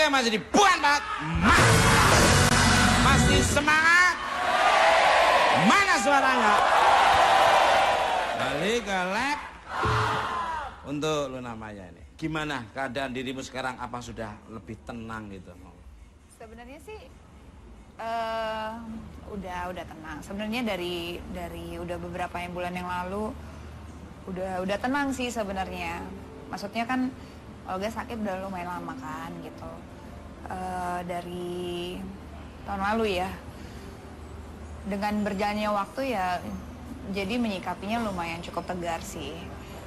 Oke, masih dibuat banget. Masih semangat. Mana suaranya? Balik ke lab. Untuk Luna Maya ini. Gimana keadaan dirimu sekarang? Apa sudah lebih tenang gitu? Sebenarnya sih udah tenang. Sebenarnya dari udah beberapa bulan yang lalu udah tenang sih sebenarnya. Maksudnya kan Olga sakit udah lumayan lama kan gitu. Dari tahun lalu ya. Dengan berjalannya waktu ya jadi menyikapinya lumayan cukup tegar sih.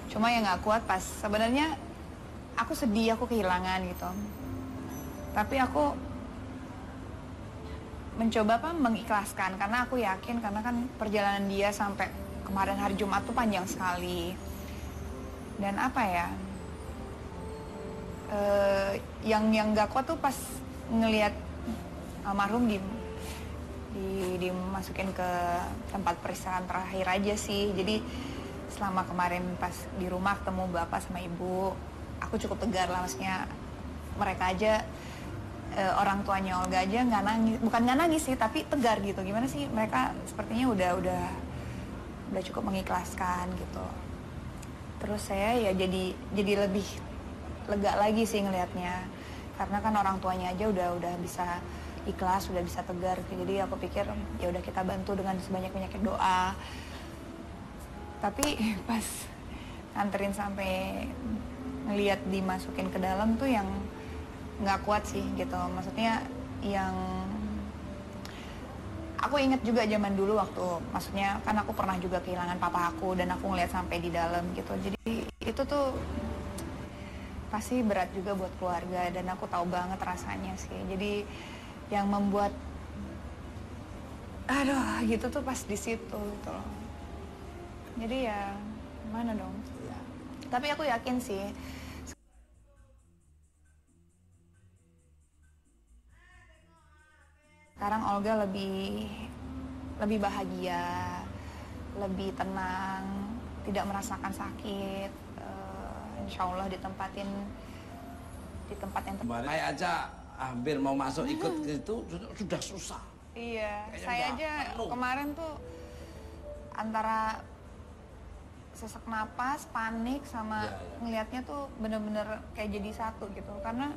Cuma yang nggak kuat pas sebenarnya aku sedih, aku kehilangan gitu. Tapi aku mencoba mengikhlaskan karena aku yakin karena kan perjalanan dia sampai kemarin hari Jumat tuh panjang sekali. Dan apa ya? Yang nggak kuat tuh pas ngelihat almarhum dimasukin ke tempat peristirahatan terakhir aja sih. Jadi selama kemarin pas di rumah ketemu bapak sama ibu, aku cukup tegar lah, maksudnya mereka aja orang tuanya Olga aja nggak nangis, bukan nggak nangis sih, tapi tegar gitu. Gimana sih mereka sepertinya udah cukup mengikhlaskan gitu. Terus saya ya jadi lebih lega lagi sih ngelihatnya, karena kan orang tuanya aja udah bisa ikhlas, udah bisa tegar. Jadi aku pikir ya udah kita bantu dengan sebanyak-banyaknya doa. Tapi pas nganterin sampai ngelihat dimasukin ke dalam tuh yang nggak kuat sih gitu. Maksudnya yang aku inget juga zaman dulu waktu, maksudnya kan aku pernah juga kehilangan papa aku dan aku ngeliat sampai di dalam gitu. Jadi itu tuh pasti berat juga buat keluarga dan aku tahu banget rasanya sih. Jadi yang membuat aduh gitu tuh pas di situ gitu loh. Jadi ya mana dong ya. Tapi aku yakin sih sekarang Olga lebih bahagia, lebih tenang, tidak merasakan sakit. Insya Allah ditempatin di tempat yang tepat. Saya aja hampir mau masuk ikut itu sudah susah. Iya, kayaknya saya aja penuh. kemarin tuh antara sesak napas, panik, sama ngelihatnya tuh bener-bener kayak jadi satu gitu. Karena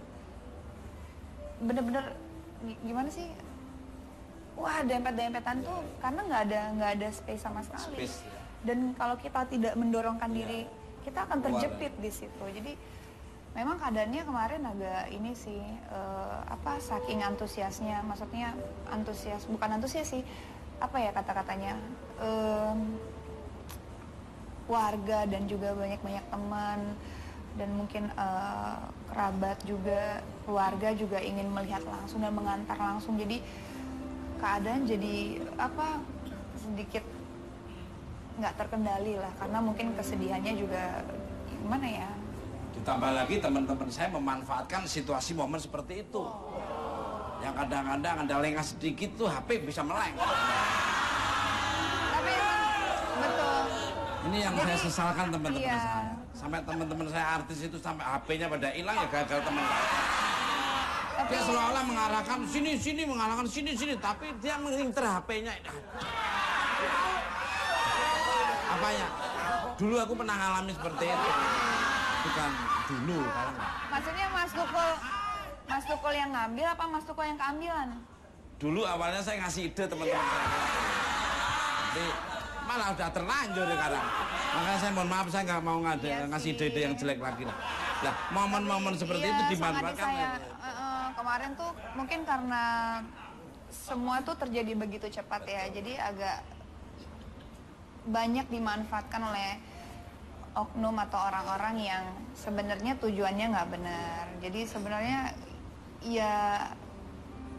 bener-bener gimana sih? Wah, dempet-dempetan tuh karena nggak ada space sama sekali. Dan kalau kita tidak mendorongkan diri, kita akan terjepit di situ. Jadi memang keadaannya kemarin agak ini sih, saking antusiasnya, maksudnya bukan antusias sih, apa ya kata-katanya, warga dan juga banyak teman dan mungkin kerabat juga, keluarga juga ingin melihat langsung dan mengantar langsung. Jadi keadaan jadi sedikit nggak terkendali lah, karena mungkin kesedihannya juga gimana ya. Ditambah lagi teman-teman saya memanfaatkan situasi momen seperti itu. Yang kadang-kadang ada lengah sedikit tuh HP bisa meleng. Tapi betul. Ini yang saya sesalkan teman-teman iya. saya. Sampai teman-teman saya artis itu sampai HP-nya pada hilang ya gagal teman saya. Dia seolah-olah mengarahkan sini, mengarahkan sini, tapi dia menginter HP-nya. Apanya? Dulu aku pernah ngalami seperti itu. Bukan dulu kalau enggak. Maksudnya Mas Tukul yang ngambil apa Mas Tukul yang keambilan? Dulu awalnya saya ngasih ide teman-teman saya. Tapi malah udah terlanjur sekarang. Makanya saya mohon maaf, saya nggak mau ngasih ide-ide yang jelek lagi lah. Nah, momen-momen seperti itu dimanfaatkan. Kemarin tuh mungkin karena semua tuh terjadi begitu cepat ya, jadi agak banyak dimanfaatkan oleh oknum atau orang-orang yang sebenarnya tujuannya nggak benar. Jadi sebenarnya ya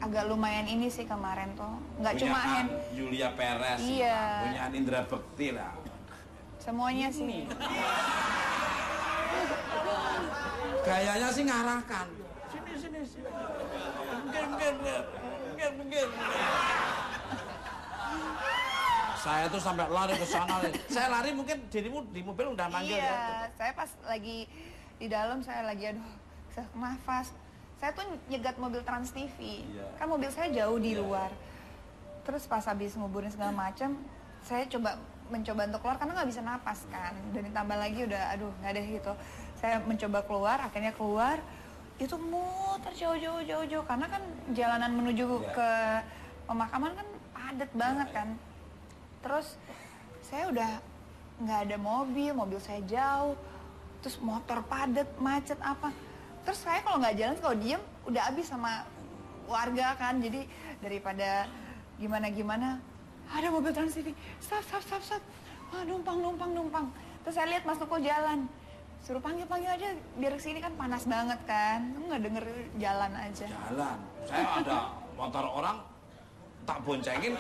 agak lumayan ini sih kemarin tuh, nggak cuma Julia Perez, iya, punya Indra Bekti lah, semuanya sih. Gayanya sih ngarahkan. Sini. Mungkin. Saya tuh sampai lari ke sana. Saya lari mungkin dirimu di mobil udah manggil. Iya, saya pas lagi di dalam saya lagi sesak nafas. saya tuh nyegat mobil Trans TV. Iya. Kan mobil saya jauh di Iya, luar. Terus pas habis nguburin segala macam, saya mencoba untuk keluar karena nggak bisa napas kan. Dan ditambah lagi udah aduh nggak deh gitu. Saya mencoba keluar, akhirnya keluar. Itu muter jauh karena kan jalanan menuju Iya. ke pemakaman kan padat banget kan. Terus saya udah nggak ada mobil saya jauh, terus motor padat, macet apa. Terus saya kalau nggak jalan, kalau diem udah habis sama warga kan. Jadi daripada gimana ada mobil Trans TV, stop. Wah, numpang. Terus saya lihat Mas Tuko jalan, suruh panggil aja biar kesini kan panas banget kan. Nggak denger jalan aja. Jalan. Saya ada motor orang tak boncengin,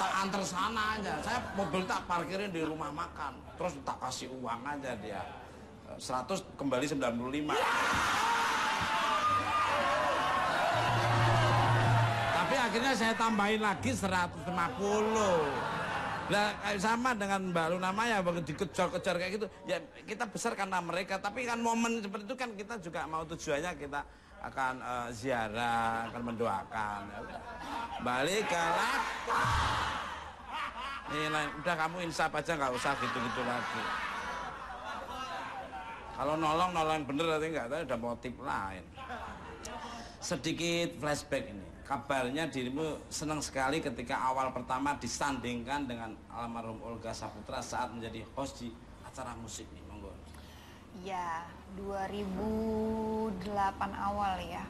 tak antar sana aja. Saya mobil tak parkirin di rumah makan, terus tak kasih uang aja dia. 100 kembali 95. Tapi akhirnya saya tambahin lagi 150. Nah, sama dengan Mbak Luna Maya, dikejar-kejar kayak gitu. Ya kita besar karena mereka, tapi kan momen seperti itu kan kita juga mau tujuannya kita akan ziarah, akan mendoakan. Ya udah. Balik ke nih, udah kamu insaf aja, nggak usah gitu-gitu lagi. Kalau nolong bener nanti nggak tahu ada motif lain. Sedikit flashback ini. Kabarnya dirimu senang sekali ketika awal pertama disandingkan dengan almarhum Olga Saputra saat menjadi host di acara musik nih, monggo. Ya, 2008 awal ya,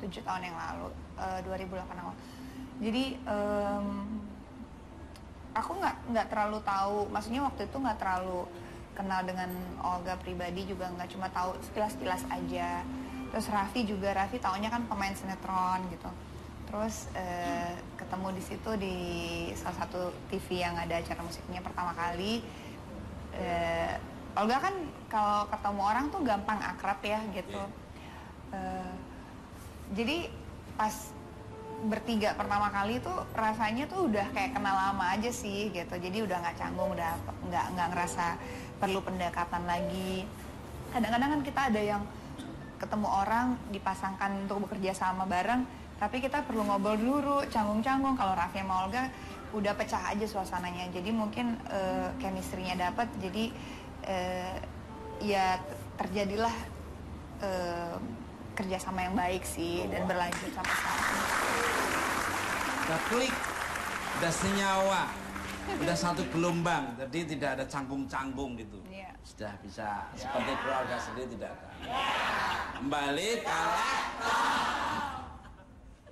7 tahun yang lalu, 2008 awal. Jadi aku nggak terlalu tahu, maksudnya waktu itu nggak terlalu kenal dengan Olga pribadi, juga nggak, cuma tahu sekilas-sekilas aja. Terus Raffi taunya kan pemain sinetron gitu. Terus ketemu di situ di salah satu TV yang ada acara musiknya pertama kali. Olga kan kalau ketemu orang tuh gampang akrab ya gitu. Jadi pas bertiga pertama kali tuh rasanya tuh udah kayak kenal lama aja sih gitu. Jadi udah nggak canggung, udah nggak ngerasa perlu pendekatan lagi. Kadang-kadang kan kita ada yang ketemu orang dipasangkan untuk bekerja sama bareng, tapi kita perlu ngobrol dulu, canggung-canggung. Kalau Raffi sama Olga udah pecah aja suasananya. Jadi mungkin chemistry-nya dapat. Jadi ya terjadilah kerjasama yang baik sih, dan berlanjut sampai sekarang. Udah klik, udah senyawa, udah satu gelombang, jadi tidak ada canggung-canggung gitu. Iya. Sudah bisa seperti keluarga sendiri, tidak ada. Kembali kalau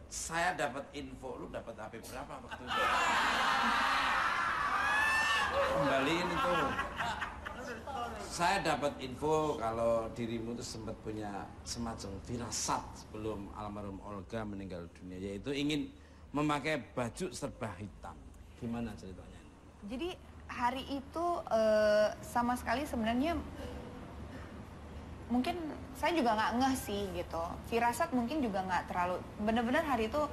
saya dapat info, lu dapat HP berapa waktu itu? Kembaliin itu. Saya dapat info kalau dirimu itu sempat punya semacam firasat sebelum almarhum Olga meninggal dunia, yaitu ingin memakai baju serba hitam. Gimana ceritanya? Jadi hari itu sama sekali sebenarnya mungkin saya juga nggak ngeh sih gitu. Firasat mungkin juga nggak terlalu. Bener-bener hari itu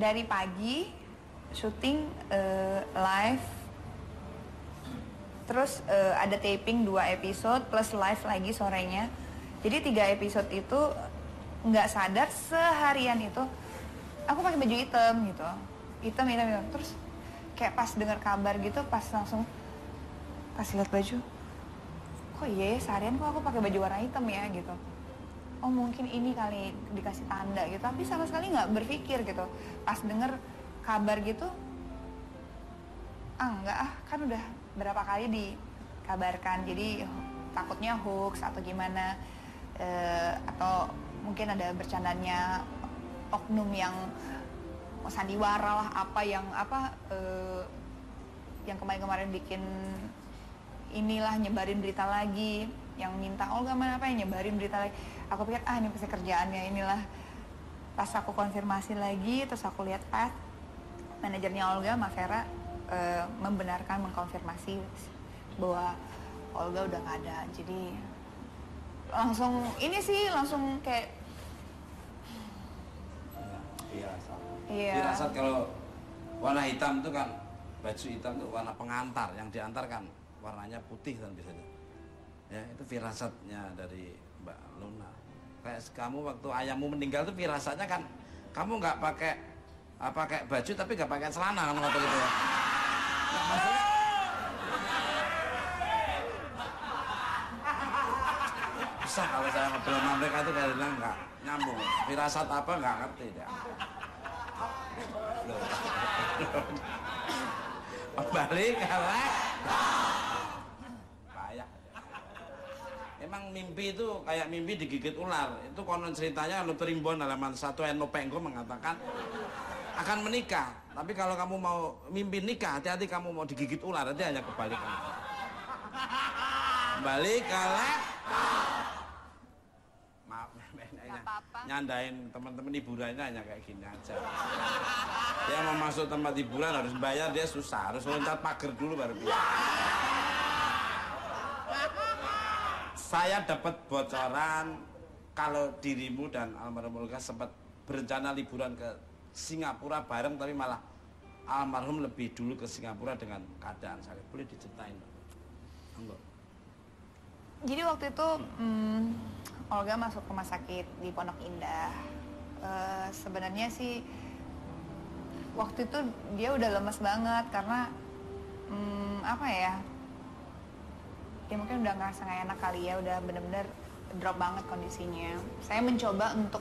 dari pagi syuting live, terus ada taping 2 episode plus live lagi sorenya. Jadi 3 episode itu nggak sadar seharian itu aku pakai baju hitam gitu, hitam. Terus kayak pas dengar kabar gitu, pas langsung pas lihat baju, kok iya ya seharian kok aku pakai baju warna hitam ya gitu. Oh mungkin ini kali dikasih tanda gitu, tapi sama sekali nggak berpikir gitu. Pas denger kabar gitu, enggak kan udah berapa kali dikabarkan, jadi takutnya hoax atau gimana, atau mungkin ada bercandanya oknum yang sandiwara lah, yang kemarin-kemarin bikin inilah, nyebarin berita lagi, yang minta Olga mana apa yang nyebarin berita lagi. Aku pikir ini pasti kerjaannya inilah. Pas aku konfirmasi lagi, terus aku lihat manajernya Olga, Mbak Vera, membenarkan, mengkonfirmasi bahwa Olga udah nggak ada. Jadi langsung ini sih, langsung kayak Firasat. Iya. Firasat kalau warna hitam itu kan, baju hitam itu warna pengantar, yang diantarkan warnanya putih kan biasanya. Ya, itu firasatnya dari Mbak Luna. Kayak kamu waktu ayahmu meninggal tuh firasatnya kan kamu nggak pakai baju tapi nggak pakai celana kan waktu itu. Nah, maksudnya bisa kalau saya ngobrol sama mereka itu kadang nggak nyambung. Firasat apa nggak ngerti dia. Kembali kalek. Payah. Emang mimpi itu kayak mimpi digigit ular. Itu konon ceritanya Luther Rimbon halaman 1 Eno Penggo mengatakan akan menikah. Tapi kalau kamu mau mimpi nikah, hati-hati kamu mau digigit ular, nanti hanya kebalikan. Balik kalek. Maaf, nyandain teman-teman hiburannya hanya kayak gini aja. Dia mau masuk tempat hiburan harus bayar, dia susah, harus loncat pagar dulu baru bisa. Saya dapat bocoran kalau dirimu dan almarhum Olga sempat berencana liburan ke Singapura bareng, tapi malah almarhum lebih dulu ke Singapura dengan keadaan saya. Boleh diceritain? Enggak. Jadi waktu itu Olga masuk rumah sakit di Pondok Indah. Sebenarnya sih waktu itu dia udah lemes banget karena apa ya? Dia mungkin udah ngerasa nggak enak kali ya, udah bener-bener drop banget kondisinya. Saya mencoba untuk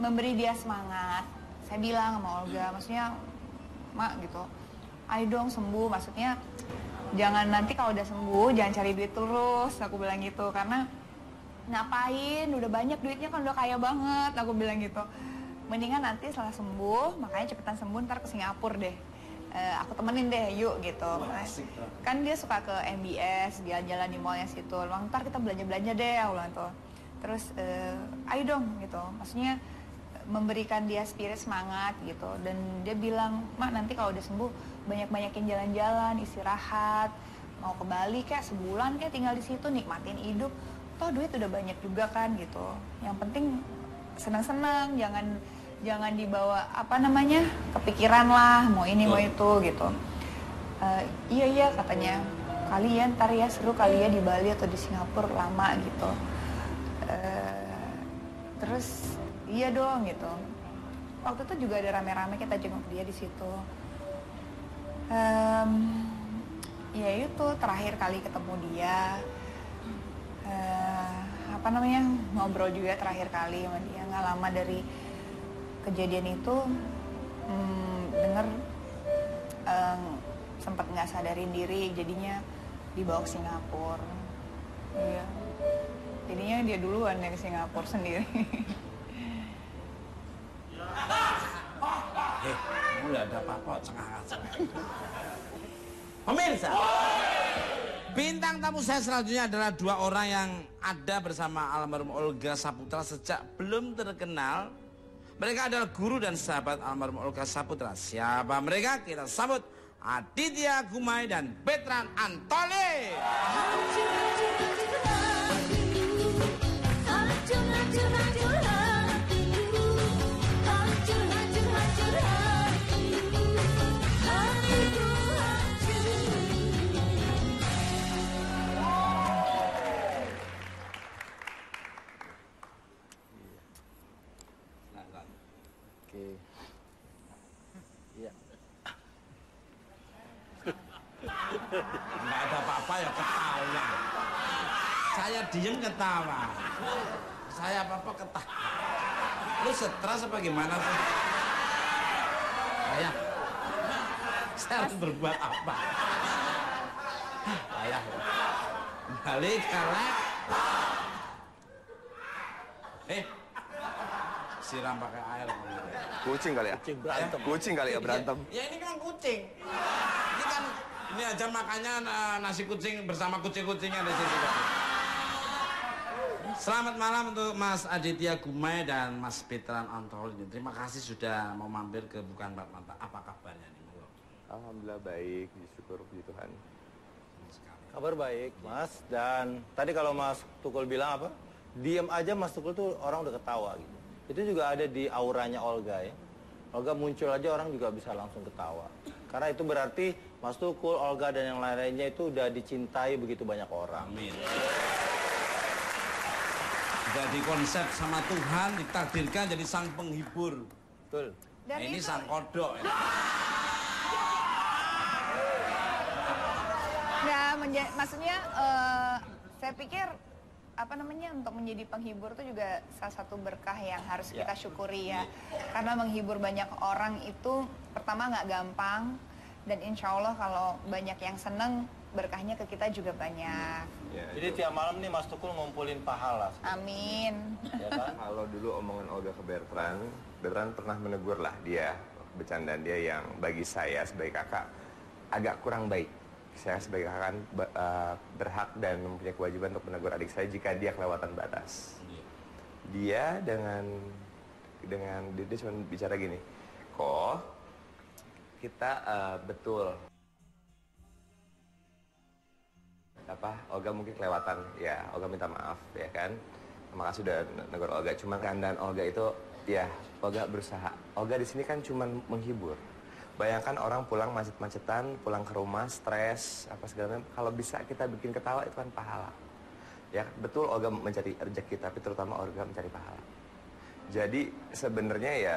memberi dia semangat. Saya bilang sama Olga, maksudnya, Mak gitu, ayo dong sembuh, maksudnya jangan nanti kalau udah sembuh jangan cari duit terus, aku bilang gitu, karena ngapain, udah banyak duitnya kan, udah kaya banget, aku bilang gitu. Mendingan nanti setelah sembuh, makanya cepetan sembuh, ntar ke Singapura deh. Aku temenin deh, yuk gitu. Kan dia suka ke MBS, jalan-jalan di mallnya situ. Ntar kita belanja-belanja deh, aku bilang tuh. Terus, ayo dong gitu. Maksudnya memberikan dia spirit semangat gitu. Dan dia bilang, Mak nanti kalau udah sembuh banyak-banyakin jalan-jalan, istirahat, mau ke Bali kayak sebulan kayak tinggal di situ nikmatin hidup. Toh duit udah banyak juga kan gitu. Yang penting senang-senang, jangan dibawa kepikiran lah mau ini mau itu gitu. Iya katanya, kalian ntar ya seru kali ya di Bali atau di Singapura lama gitu. Terus iya dong gitu. Waktu itu juga ada rame-rame kita jenguk dia di situ. Ya itu terakhir kali ketemu dia. Ngobrol juga terakhir kali sama dia, nggak lama dari kejadian itu denger sempat nggak sadarin diri, jadinya dibawa ke Singapura. Iya, jadinya dia duluan ya ke Singapura sendiri. Udah ada apa-apa cengah. Pemirsa, bintang tamu saya selanjutnya adalah dua orang yang ada bersama almarhum Olga Saputra sejak belum terkenal. Mereka adalah guru dan sahabat almarhum Olga Saputra. Siapa mereka? Kita sambut Aditya Gumai dan Betran Antoli. Nggak ada apa-apa ya ketawa. Saya diem ketawa. Saya apa-apa ketawa. Lu stres apa gimana sih? Saya harus berbuat apa? Ayah. Balik kalek. Siram pakai air. Kucing kali ya? Kucing kali ya berantem. Ya ini kan kucing. Ini aja makannya nasi kucing bersama kucing-kucingnya di situ. Selamat malam untuk Mas Aditya Gumai dan Mas Betran Antoli. Terima kasih sudah mau mampir ke Bukan Empat Mata. Apa kabarnya nih? Alhamdulillah baik, syukur puji Tuhan. Kabar baik, Mas. Dan tadi kalau Mas Tukul bilang apa? Diam aja Mas Tukul tuh orang udah ketawa gitu. Itu juga ada di auranya Olga ya. Olga muncul aja orang juga bisa langsung ketawa. Karena itu berarti Mas Tukul, Olga dan yang lain-lainnya itu udah dicintai begitu banyak orang. Amin. Sudah dikonsep sama Tuhan, ditakdirkan jadi sang penghibur. Betul. Dan Ini itu- sang kodok. Nggak, maksudnya saya pikir apa namanya untuk menjadi penghibur itu juga salah satu berkah yang harus kita syukuri ya. Karena menghibur banyak orang itu pertama nggak gampang dan insya Allah kalau banyak yang seneng berkahnya ke kita juga banyak. Ya, Jadi tiap malam nih Mas Tukul ngumpulin pahala. Amin. Ya kan? kalau dulu omongan Olga ke Bertrand, Bertrand pernah menegur lah dia, bercandaan dia yang bagi saya sebagai kakak agak kurang baik. Saya sebagai kakak kan berhak dan mempunyai kewajiban untuk menegur adik saya jika dia kelewatan batas. Dia dengan dia cuma bicara gini, kok kita betul Olga mungkin kelewatan, ya Olga minta maaf ya kan, makasih sudah negur Olga. Cuma keadaan Olga itu ya Olga berusaha. Olga di sini kan cuma menghibur. Bayangkan orang pulang macet-macetan, pulang ke rumah, stres, apa segala macam. Kalau bisa kita bikin ketawa itu kan pahala. Ya, betul Olga mencari rezeki, tapi terutama Olga mencari pahala. Jadi sebenarnya ya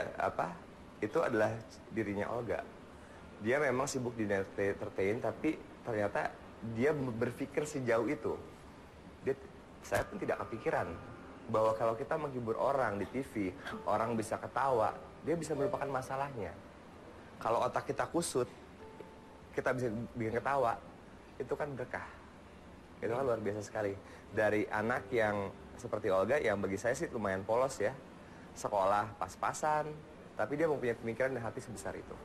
itu adalah dirinya Olga. Dia memang sibuk di entertain, tapi ternyata dia berpikir sejauh itu. Saya pun tidak kepikiran bahwa kalau kita menghibur orang di TV, orang bisa ketawa, dia bisa melupakan masalahnya. Kalau otak kita kusut, kita bisa bikin ketawa, itu kan berkah. Itu kan luar biasa sekali. Dari anak yang seperti Olga, yang bagi saya sih lumayan polos ya. Sekolah pas-pasan, tapi dia mempunyai pemikiran dan hati sebesar itu.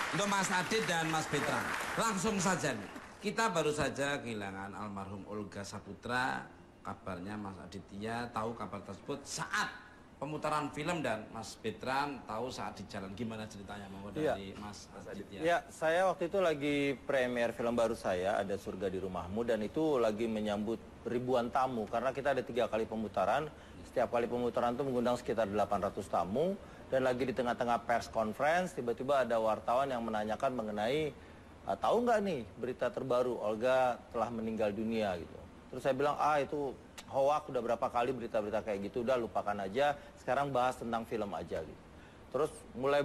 Untuk Mas Adit dan Mas Bertrand, langsung saja nih. Kita baru saja kehilangan almarhum Olga Saputra. Kabarnya Mas Aditya tahu kabar tersebut saat pemutaran film dan Mas Bertrand tahu saat di jalan. Gimana ceritanya mau dari Mas Aditya? Ya, saya waktu itu lagi premier film baru saya, Ada Surga di Rumahmu, dan itu lagi menyambut ribuan tamu karena kita ada 3 kali pemutaran. Setiap kali pemutaran itu mengundang sekitar 800 tamu, dan lagi di tengah-tengah press conference tiba-tiba ada wartawan yang menanyakan mengenai tahu nggak nih berita terbaru Olga telah meninggal dunia gitu. Terus saya bilang itu hoak, udah berapa kali berita-berita kayak gitu, udah lupakan aja, sekarang bahas tentang film aja gitu. Terus mulai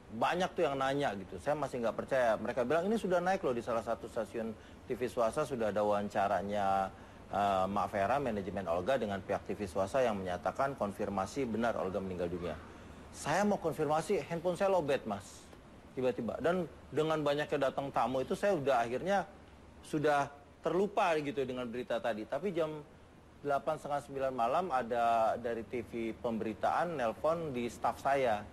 banyak tuh yang nanya gitu, saya masih nggak percaya. Mereka bilang ini sudah naik loh di salah satu stasiun TV swasta, sudah ada wawancaranya Mak Vera, manajemen Olga dengan pihak TV swasta yang menyatakan konfirmasi benar Olga meninggal dunia. Saya mau konfirmasi, handphone saya lowbat Mas, tiba-tiba. Dan dengan banyaknya datang tamu itu saya udah akhirnya sudah terlupa gitu dengan berita tadi. Tapi jam 8:30 malam ada dari TV pemberitaan nelpon di staf saya.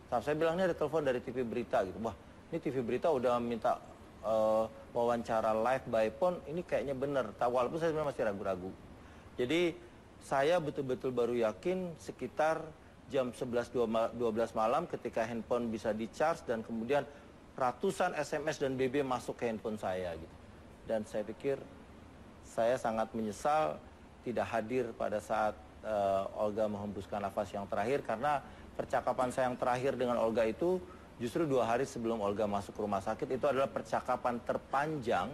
Staf saya bilang ini ada telepon dari TV berita gitu. Wah, ini TV berita udah minta wawancara live by phone, ini kayaknya bener. Walaupun saya sebenarnya masih ragu-ragu. Jadi saya betul-betul baru yakin sekitar jam 11:12 malam ketika handphone bisa di-charge dan kemudian ratusan SMS dan BB masuk ke handphone saya gitu. Dan saya pikir saya sangat menyesal tidak hadir pada saat Olga menghembuskan nafas yang terakhir, karena percakapan saya yang terakhir dengan Olga itu justru 2 hari sebelum Olga masuk ke rumah sakit. Itu adalah percakapan terpanjang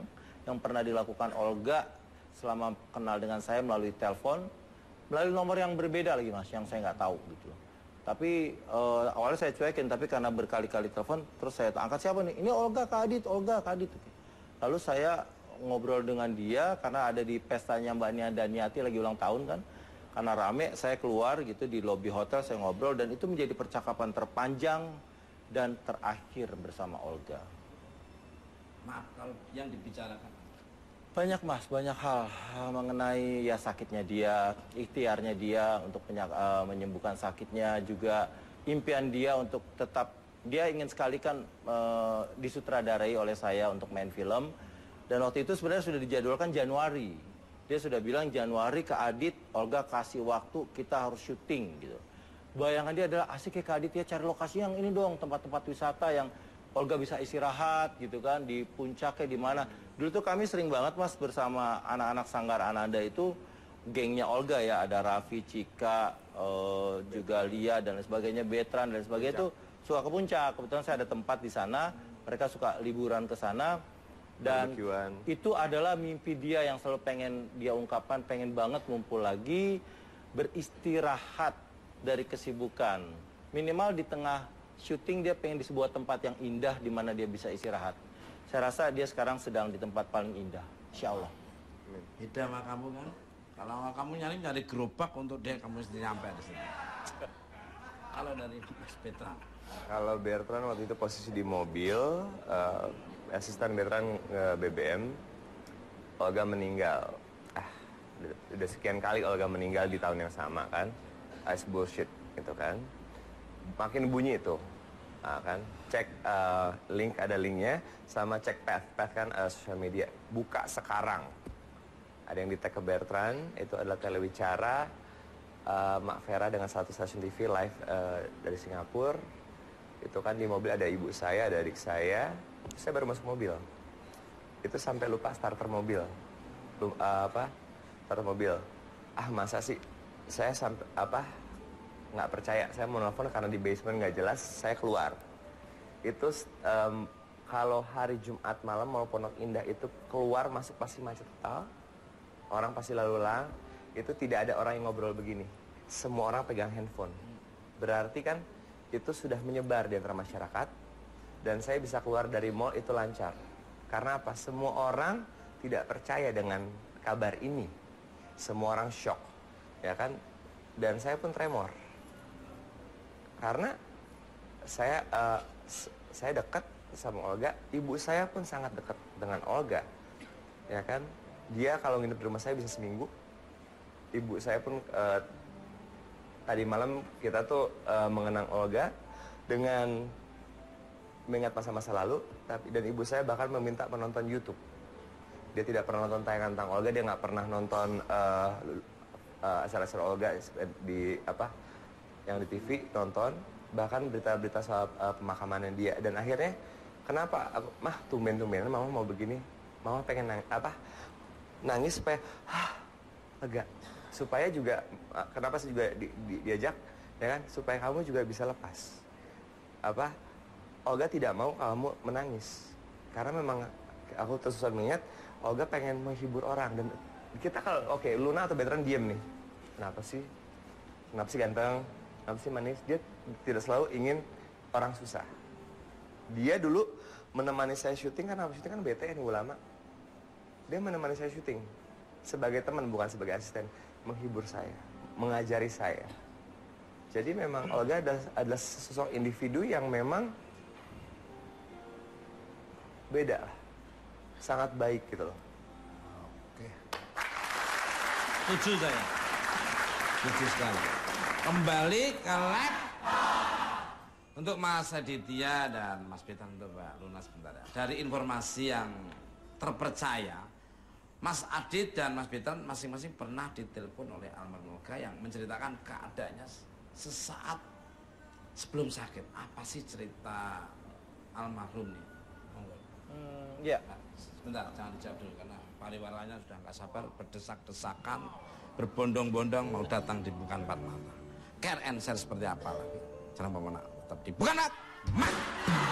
yang pernah dilakukan Olga selama kenal dengan saya melalui telepon, melalui nomor yang berbeda lagi Mas, yang saya nggak tahu gitu. Tapi awalnya saya cuekin, tapi karena berkali-kali telepon, terus saya angkat, siapa nih? Ini Olga, Kak Adit, Olga, Kak Adit. Lalu saya ngobrol dengan dia karena ada di pestanya Mbak Nia Daniati lagi ulang tahun kan. Karena rame, saya keluar gitu di lobi hotel, saya ngobrol, dan itu menjadi percakapan terpanjang dan terakhir bersama Olga. Maaf kalau yang dibicarakan. Banyak Mas, banyak hal mengenai ya sakitnya dia, ikhtiarnya dia untuk menyembuhkan sakitnya, juga impian dia untuk tetap, dia ingin sekali kan disutradarai oleh saya untuk main film. Dan waktu itu sebenarnya sudah dijadwalkan Januari. Dia sudah bilang Januari ke Adit, Olga kasih waktu, kita harus syuting gitu. Bayangan dia adalah asik ya Kak Adit ya, cari lokasi yang ini dong, tempat-tempat wisata yang Olga bisa istirahat gitu kan, di puncaknya di mana. Dulu tuh kami sering banget Mas bersama anak-anak Sanggar Ananda itu, gengnya Olga ya, ada Raffi, Cika, juga Lia dan lain sebagainya, Bertrand dan sebagainya itu suka ke puncak. Kebetulan saya ada tempat di sana, mereka suka liburan ke sana. Dan Barbekyuan. itu adalah mimpi dia yang selalu pengen dia ungkapkan, pengen banget ngumpul lagi, beristirahat dari kesibukan. Minimal di tengah syuting dia pengen di sebuah tempat yang indah di mana dia bisa istirahat. Saya rasa dia sekarang sedang di tempat paling indah, insya Allah. Beda sama kamu kan? Kalau kamu nyari gerobak untuk dia, kamu sendiri nyampe di sini. Kalau dari Mas Petra, Kalau Bertrand waktu itu posisi di mobil, asisten Bertrand BBM, Olga meninggal. Udah sekian kali Olga meninggal di tahun yang sama kan, ice bullshit gitu kan. Makin bunyi itu, kan. Cek link, ada linknya, sama cek path kan sosial media. Buka sekarang. Ada yang di-tag ke Bertrand, itu adalah telewicara Mak Vera dengan satu stasiun TV live dari Singapura. Itu kan di mobil ada ibu saya, ada adik saya baru masuk mobil. Itu sampai lupa starter mobil. Starter mobil. Masa sih saya sampai nggak percaya. Saya mau nelfon karena di basement nggak jelas, saya keluar. Itu kalau hari Jumat malam mau Pondok Indah itu keluar masuk pasti macet total. Orang pasti lalu lalang. Itu tidak ada orang yang ngobrol begini. Semua orang pegang handphone. Berarti kan itu sudah menyebar di antara masyarakat, dan saya bisa keluar dari mall itu lancar. Karena apa? Semua orang tidak percaya dengan kabar ini. Semua orang shock, ya kan? Dan saya pun tremor. Karena saya dekat sama Olga, ibu saya pun sangat dekat dengan Olga, ya kan? Dia kalau nginep di rumah saya bisa seminggu. Ibu saya pun tadi malam kita tuh mengenang Olga dengan mengingat masa-masa lalu, dan ibu saya bahkan meminta menonton YouTube. Dia tidak pernah nonton tayangan tentang Olga, dia nggak pernah nonton acara-acara Olga yang di TV nonton, bahkan berita-berita soal pemakamannya dia. Dan akhirnya kenapa aku, mah tumben-tumbenan mama mau begini, mama pengen nangis supaya lega. Supaya juga, kenapa saya juga diajak, ya kan? Supaya kamu juga bisa lepas. Olga tidak mau kamu menangis. Karena memang aku terus mengingat, Olga pengen menghibur orang. Dan kita kalau, Luna atau Bertrand diem nih. Kenapa sih? Kenapa sih ganteng? Kenapa sih manis? Dia tidak selalu ingin orang susah. Dia dulu menemani saya syuting, karena syuting kan bete ya, nunggu lama. Dia menemani saya syuting. Sebagai teman, bukan sebagai asisten. Menghibur saya, mengajari saya. Jadi memang Olga adalah sosok individu yang memang beda lah. Sangat baik gitu loh. oke. Setuju saya. Setuju sekali. Kembali ke lab. Untuk Mas Aditya dan Mas Petra, untuk Mbak Luna sebentar ya. Dari informasi yang terpercaya, Mas Adit dan Mas Petra masing-masing pernah ditelepon oleh almarhum Olga yang menceritakan keadaannya sesaat sebelum sakit. Apa sih cerita almarhum nih? Ya. Nah, sebentar, jangan dijawab dulu karena pariwaranya sudah nggak sabar, berdesak-desakan, berbondong-bondong mau datang di Bukan Empat Mata. Care and share seperti apa lagi? Jangan pemenang tetap di Bukan Empat Mata.